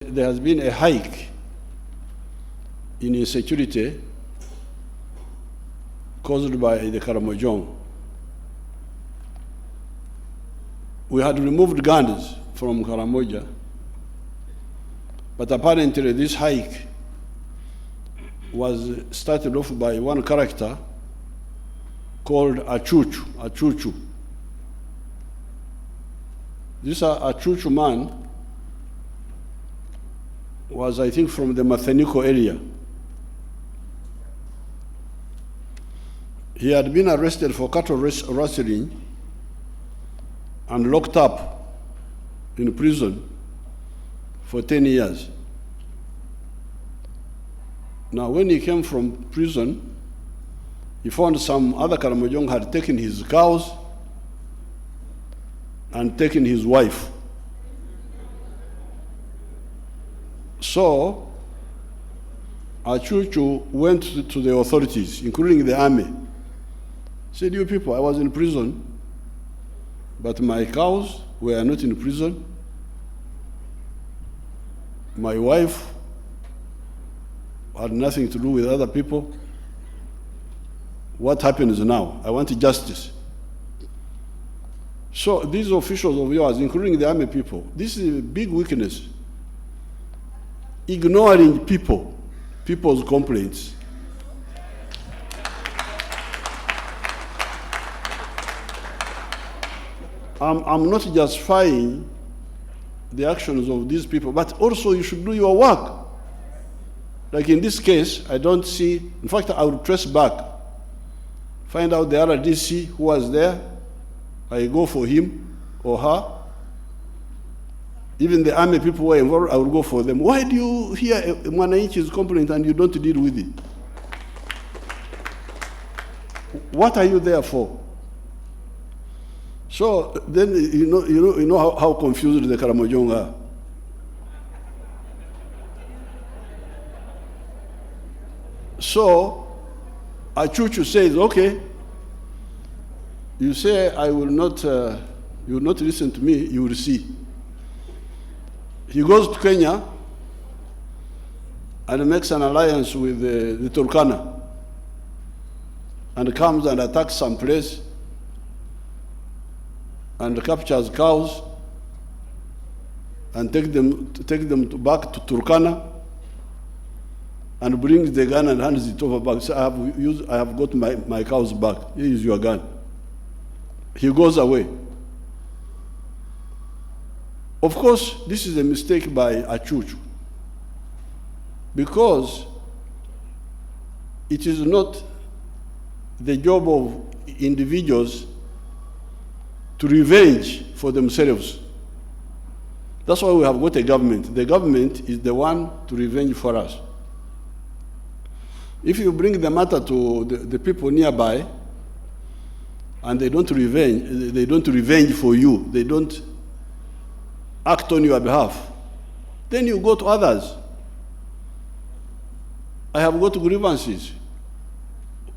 There has been a hike in insecurity caused by the Karamoja. We had removed guns from Karamoja, but apparently this hike was started off by one character called Achuchu. This Achuchu man was, I think, from the Museveni area. He had been arrested for cattle rustling and locked up in prison for 10 years. Now, when he came from prison, he found some other Karamoja had taken his cows and taken his wife. So, Achuchu went to the authorities, including the army. Said, "You people, I was in prison, but my cows were not in prison. My wife had nothing to do with other people. What happens now? I want justice." So these officials of yours, including the army people, this is a big weakness. Ignoring people's complaints. I'm not justifying the actions of these people, but also you should do your work. Like in this case, I don't see, in fact, I will trace back, find out the RDC who was there, I go for him or her. Even the army people who were involved, I will go for them. Why do you hear a Mwananchi's complaint and you don't deal with it? What are you there for? So then you know how confused the Karamoja are. So Achuchu says, "Okay, you say I will not, you will not listen to me. You will see." He goes to Kenya and makes an alliance with the Turkana and comes and attacks some place and captures cows and take them back to Turkana and brings the gun and hands it over back. So I have got my cows back. Here is your gun. He goes away. Of course, this is a mistake by Achuchu, because it is not the job of individuals to revenge for themselves. That's why we have got a government. The government is the one to revenge for us. If you bring the matter to the people nearby and they don't revenge for you, they don't act on your behalf, then you go to others. I have got grievances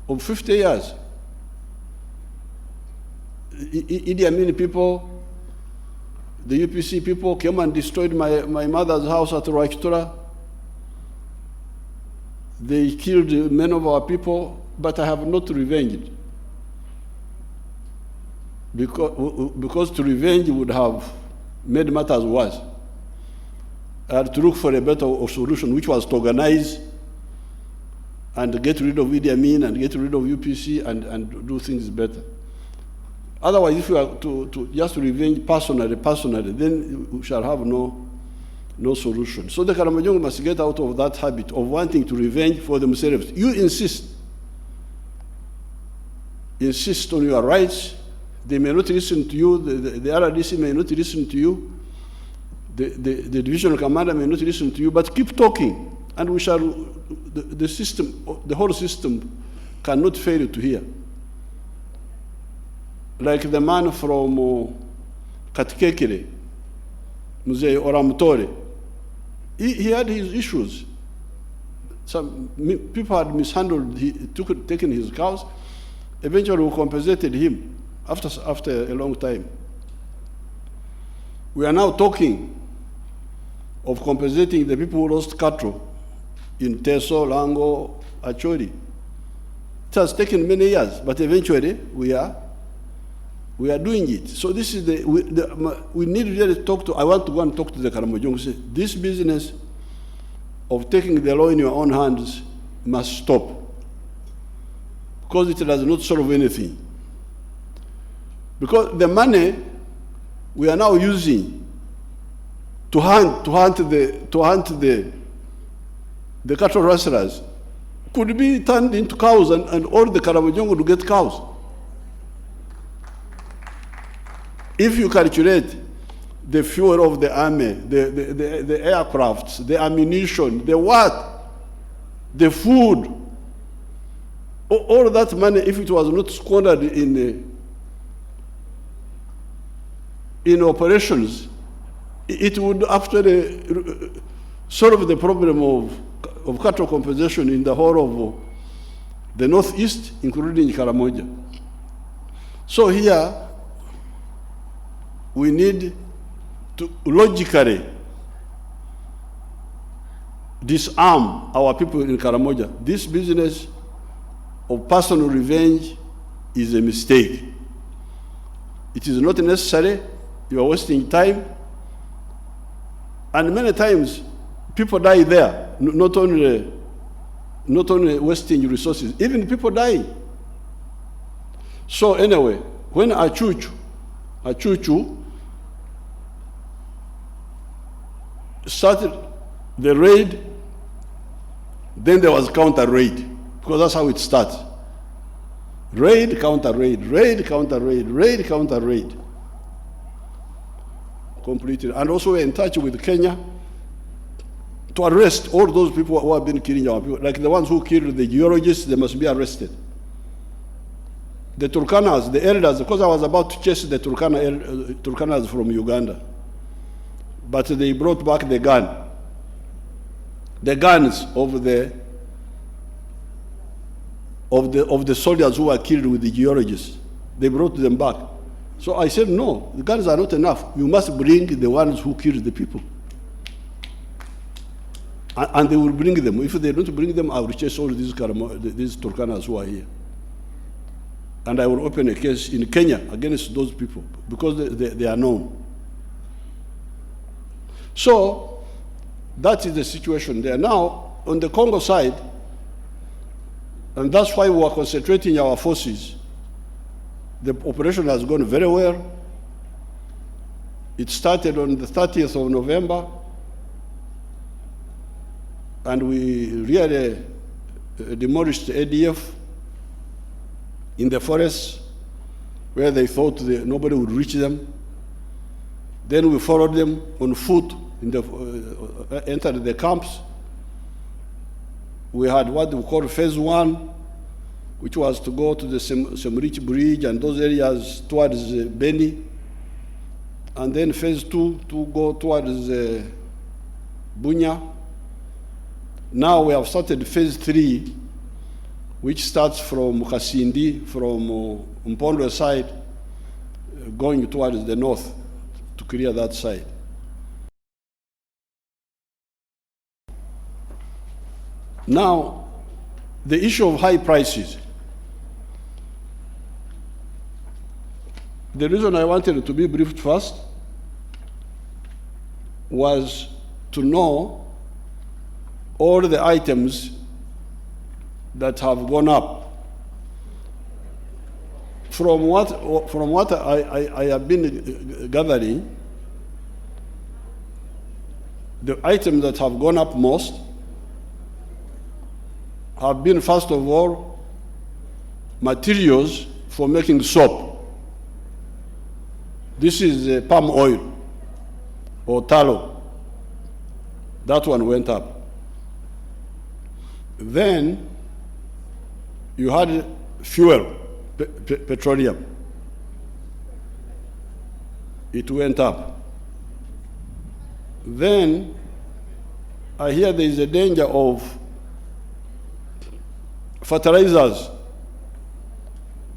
of 50 years. Idi Amin people, the UPC people came and destroyed my mother's house at Rwaikitura. They killed many of our people, but I have not revenged. Because to revenge would have made matters worse. I had to look for a better solution, which was to organize and get rid of Idi Amin and get rid of UPC and do things better. Otherwise, if we are to just revenge personally, then we shall have no solution. So the Karamoja must get out of that habit of wanting to revenge for themselves. You insist on your rights. They may not listen to you, the RDC may not listen to you, the divisional commander may not listen to you, but keep talking, and we shall, the whole system cannot fail to hear. Like the man from Katikekere, Mzee Oramutore, he had his issues. Some people had mishandled, taken his cows. Eventually we compensated him after a long time. We are now talking of compensating the people who lost cattle in Teso, Lango, Acholi. It has taken many years, but eventually we are doing it. So this is we need to really talk to, I want to go and talk to the Karamoja. Say, this business of taking the law in your own hands must stop, because it does not solve anything. Because the money we are now using to hunt the cattle rustlers could be turned into cows, and all the Karamoja would get cows. If you calculate the fuel of the army, the aircrafts, the ammunition, the food, all that money, if it was not squandered in operations, it would actually solve the problem of cattle compensation in the whole of the Northeast, including Karamoja. So here, we need to logically disarm our people in Karamoja. This business of personal revenge is a mistake. It is not necessary. You are wasting time. And many times, people die there, not only wasting resources, even people die. So anyway, when Achuchu started the raid, then there was counter raid, because that's how it starts. Raid, counter raid, raid, counter raid, raid, counter raid. Completed. And also we're in touch with Kenya to arrest all those people who have been killing our people. Like the ones who killed the geologists, they must be arrested. The Turkanas, the elders, because I was about to chase the Turkanas from Uganda, but they brought back the guns of the soldiers who were killed with the geologists. They brought them back. So I said, no, the guns are not enough. You must bring the ones who killed the people. And they will bring them. If they don't bring them, I will chase all these Turkanas who are here. And I will open a case in Kenya against those people, because they are known. So that is the situation there. Now, on the Congo side, and that's why we are concentrating our forces, the operation has gone very well. It started on the 30th of November, and we really demolished the ADF in the forests where they thought nobody would reach them. Then we followed them on foot, entered the camps. We had what we call phase 1, which was to go to the Semrich Bridge and those areas towards Beni. And then phase 2 to go towards Bunya. Now we have started phase 3, which starts from Kasindi, from Mpondo side, going towards the north to clear that side. Now, the issue of high prices. The reason I wanted to be briefed first was to know all the items that have gone up. From what I have been gathering, the items that have gone up most have been, first of all, materials for making soap. This is palm oil or tallow. That one went up. Then you had fuel, petroleum. It went up. Then I hear there is a danger of fertilizers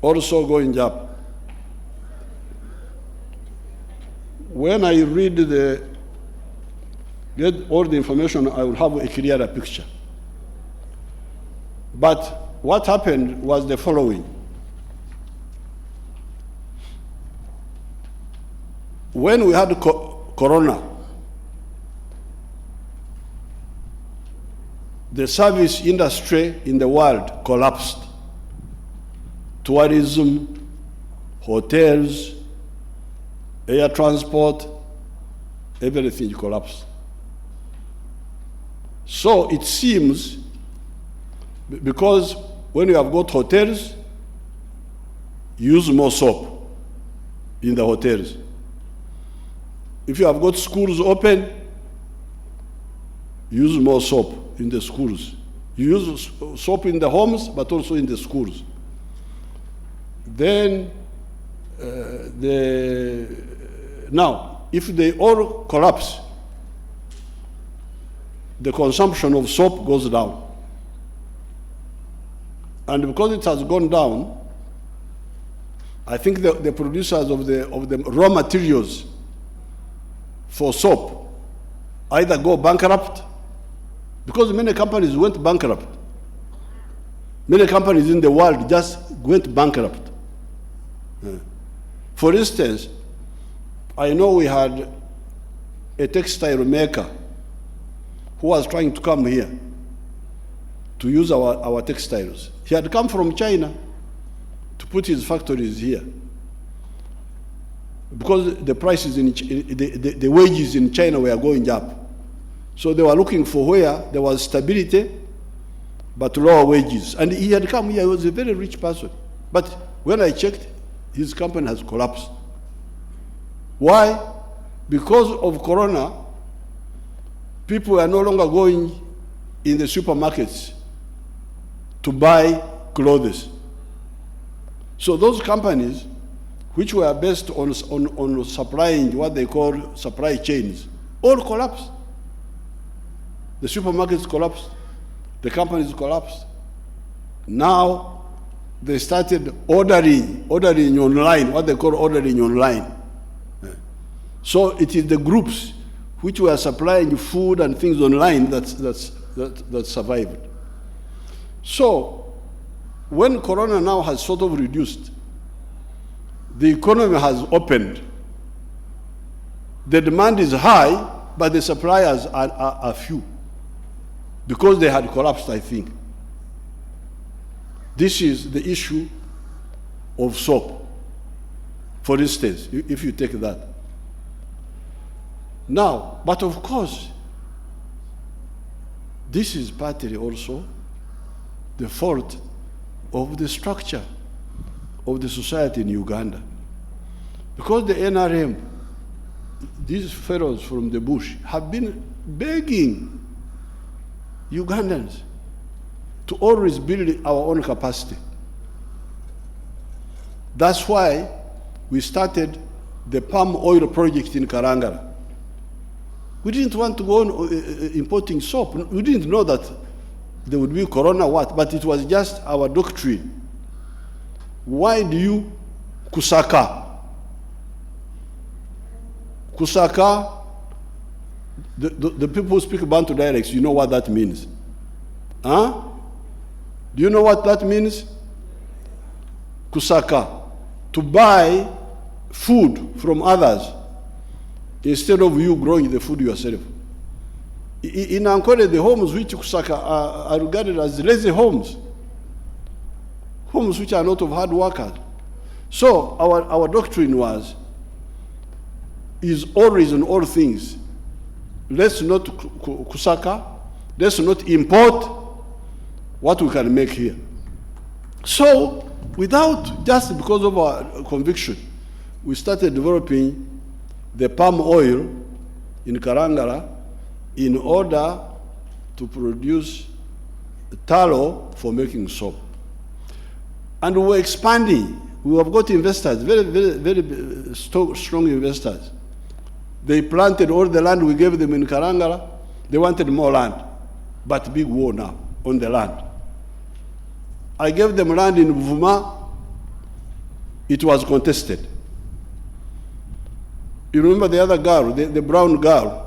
also going up. When I read the get all the information, I will have a clearer picture. But what happened was the following. When we had Corona, the service industry in the world collapsed. Tourism, hotels, air transport, everything collapsed. So it seems, because when you have got hotels, use more soap in the hotels. If you have got schools open, use more soap in the schools. You use soap in the homes, but also in the schools. Then, now, if they all collapse, the consumption of soap goes down. And because it has gone down, I think the producers of the raw materials for soap either go bankrupt, because many companies went bankrupt. Many companies in the world just went bankrupt. For instance, I know we had a textile maker who was trying to come here to use our textiles. He had come from China to put his factories here, because the prices the wages in China were going up. So they were looking for where there was stability but lower wages. And he had come here. He was a very rich person. But when I checked, his company has collapsed. Why? Because of Corona, people are no longer going in the supermarkets to buy clothes. So those companies, which were based on supplying what they call supply chains, all collapsed. The supermarkets collapsed. The companies collapsed. Now, they started ordering online, what they call ordering online. So it is the groups which were supplying food and things online that survived. So when Corona now has sort of reduced, the economy has opened. The demand is high, but the suppliers are few, because they had collapsed, I think. This is the issue of soap, for instance, if you take that. Now, but of course, this is partly also the fault of the structure of the society in Uganda. Because the NRM, these fellows from the bush, have been begging Ugandans to always build our own capacity. That's why we started the palm oil project in Karangara. We didn't want to go on importing soap. We didn't know that there would be Corona but it was just our doctrine. Why do you kusaka? Kusaka, the people who speak Bantu dialects, you know what that means. Huh? Do you know what that means? Kusaka, to buy food from others instead of you growing the food yourself. In Ankole, the homes which kusaka are regarded as lazy homes, homes which are not of hard workers. So our doctrine is always in all things, let's not kusaka, let's not import what we can make here. So, just because of our conviction, we started developing the palm oil in Karangara in order to produce tallow for making soap. And we were expanding. We have got investors, very, very, very strong investors. They planted all the land we gave them in Karangara. They wanted more land, but big war now on the land. I gave them land in Buvuma. It was contested. You remember the other girl, the brown girl,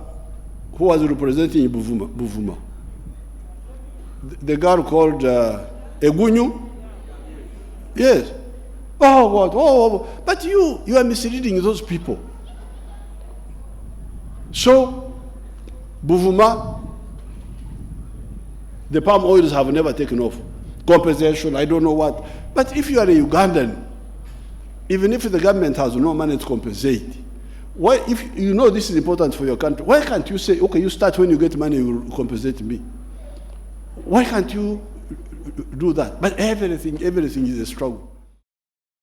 who was representing Buvuma. The girl called Egunyu. Yes. Oh, what? Oh, but you are misleading those people. So, Buvuma, the palm oils have never taken off. Compensation, I don't know what. But if you are a Ugandan, even if the government has no money to compensate, why, if you know this is important for your country, why can't you say, okay, you start when you get money, you will compensate me? Why can't you do that? But everything is a struggle.